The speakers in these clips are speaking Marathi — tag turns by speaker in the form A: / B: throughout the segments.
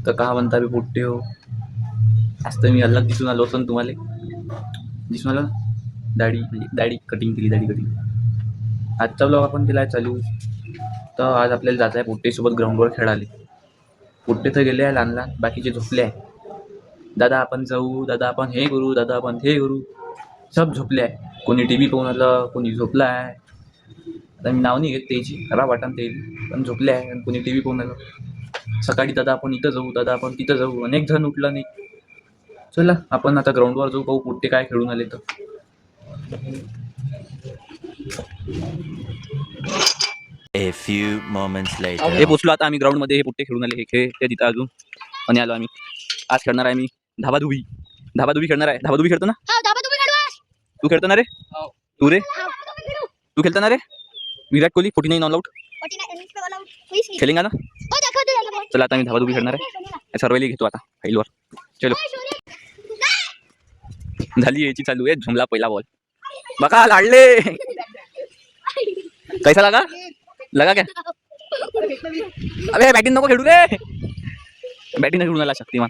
A: तर का म्हणता बी पोट्टे हो. आज तर मी अलग दिसून आलो असं तुम्हाला दिसून आलं दाढी म्हणजे दाढी कटिंग केली दाढी कटिंग. आजचा ब्लॉग आपण केला आहे चालू. तर आज आपल्याला जायचं आहे पोट्टेसोबत ग्राउंडवर खेळाले. पोट्टे तर गेले आहे लहान लहान, बाकीचे झोपले आहे. दादा आपण जाऊ, दादा आपण हे करू, दादा आपण हे करू, सब झोपले आहे. कोणी टी व्ही पाहून आलं, कोणी झोपला आहे. आता मी नाव नाही घेत त्याची, खराब वाटण ते, पण झोपले आहे. आणि कोणी टी व्ही पाहून आलं. सकाळी दादा आपण इथं जाऊ, दादा आपण तिथं जाऊ, अनेक जण उठलं नाही. चला आपण आता ग्राउंडवर जाऊ, पाहू पोट्टे काय खेळून आले तर.
B: A few moments later.
A: हे पोचलो आता आम्ही ग्राउंडमध्ये. हे पोट्टे खेळून आले, हे खेळ ते तिथं अजून. आणि आलो आम्ही. आज खेळणार आहे मी धाबाधुबी. धाबाधुबी खेळणार आहे. धाबाधुबी खेळतो ना तू? खेळतो ना रे तू? रे तू खेळतो ना रे? विराट कोहली 49 ऑल आउट खेळेंगा ना? चला आता मी धाबाधुबी खेळणार आहे. सर्वांनी घेतो आता फाईलवर. चलो झाली याची चालू आहे. झुमला पहिला बॉल बघा लाडले. कैसा लगा? लगा क्या? अबे बॅटिंग नको खेळू रे. बॅटिंग खेळून आला शक्तिमान.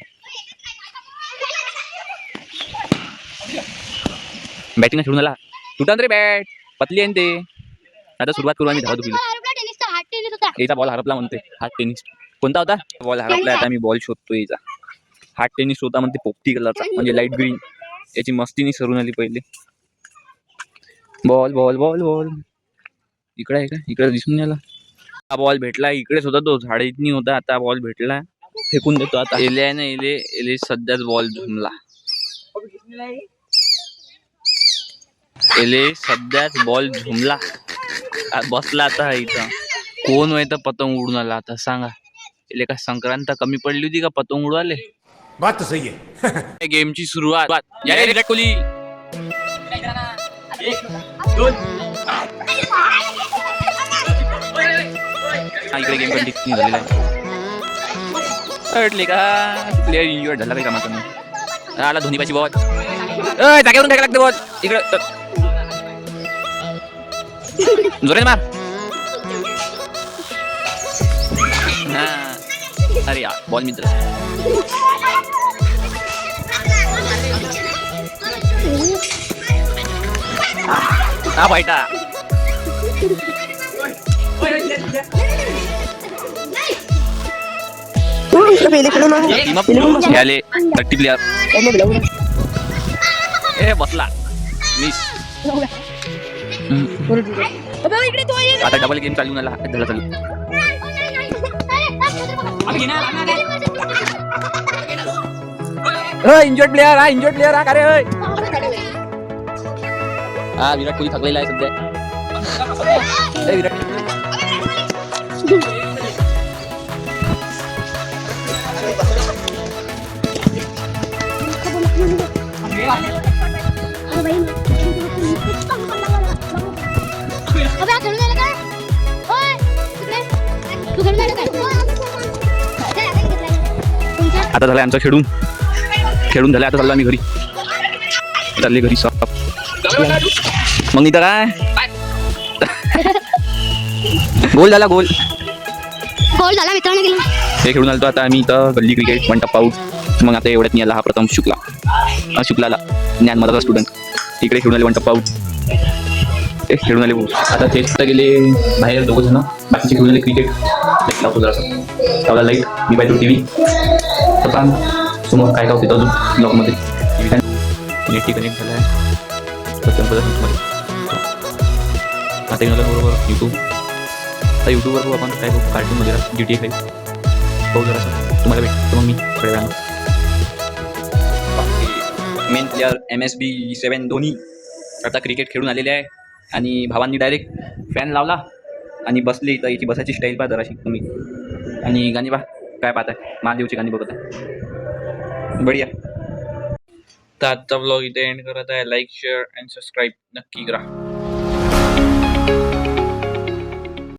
A: बॅटिंग खेळून आला. तुटन रे बॅट, पतली आहे ते. आता सुरुवात करू आम्ही धाबाधुबीला. याचा बॉल हरपला म्हणते. हार्ट टेनिस कोणता होता? बॉल हरपला. आता मी बॉल शोधतो. याचा हार्ट टेनिस होता म्हणते, पोपटी कलरचा म्हणजे लाईट ग्रीन. याची मस्तीनी सरून आली पहिले. बॉल बॉल बॉल बॉल इकडे आहे का? इकडे दिसून नाही आला. हा बॉल भेटला. इकडेच होता तो, झाड इतनी होता. आता बॉल भेटला, फेकून देतो आता. एले आहे ना, एले एले सध्याच बॉल झुमला. एले सध्याच बॉल झुमला. बसला आता इथं. कोण आहे तर पतंग उडून आला. आता सांगा, एले का संक्रांत कमी पडली होती का पतंग उडवाले?
C: बात तो सही है.
A: गेमची सुरुवात. या रे विराट कोहली. इकडे गेम कंटिन्यू झालेला आहे. अडले का प्लेअर इंजुअर्ड झाला काही कामाचा नाही. आला धोनी पाशी बॉल. जागेवरून फेका लागते बॉल. इकडे जोराने मार. हा अरे यार बॉल मित्र. हा फायटा. आले 30 प्लेयर. ए बसला मिस. आता डबल गेम चालू झाला. झाला चालू. Injured player. हा इंजर्ड प्लेयर. हा का रे? हा विराट कोहली थकलेला आहे सध्या. विराट आता झालं आमचं खेळून झालं. आता चाललो आम्ही घरी. चालले घरी सॉप. मग इथं काय गोल झाला. गोल झाला मित्रांनो. गेला हे खेळून आलतो आता आम्ही इथं गल्ली क्रिकेट 1 टप्पा आउट. मग आता एवढ्यात मी आला हा प्रथम शुक्लाला ज्ञान मधाचा स्टुडंट. इकडे खेळून आले 1 टप्पा आउट. ते खेळून आले. आता ते सुद्धा गेले बाहेर 2 जण. बाकीचे खेळून आले क्रिकेट. लाईट लावतो जरासा. लावला लाईट. मी पाहतो टी व्ही. समोर काय होते अजून ब्लॉकमध्ये. नेट कनेक्ट झाला आहे. आता येणार बरोबर यूट्यूब. आता यूट्यूबवर बघू आपण काय बघू. कार्टून वगैरे GTA 5 बघू जरासं. तुम्हाला भेटतो मग मी थोड्या वेळानं. मेन प्लेअर MSB7 धोनी आता क्रिकेट खेळून आलेले आहे. आणि भावांनी डायरेक्ट फॅन लावला आणि बसले इथं. याची बसायची स्टाईल पहा जराशी तुम्ही. आणि गाणी पहा काय पाहत आहे. महादेवची गाणी बघत आहे. बढिया. तर आजचा ब्लॉग इथे एंड करत आहे. लाईक शेअर अँड सबस्क्राईब नक्की करा.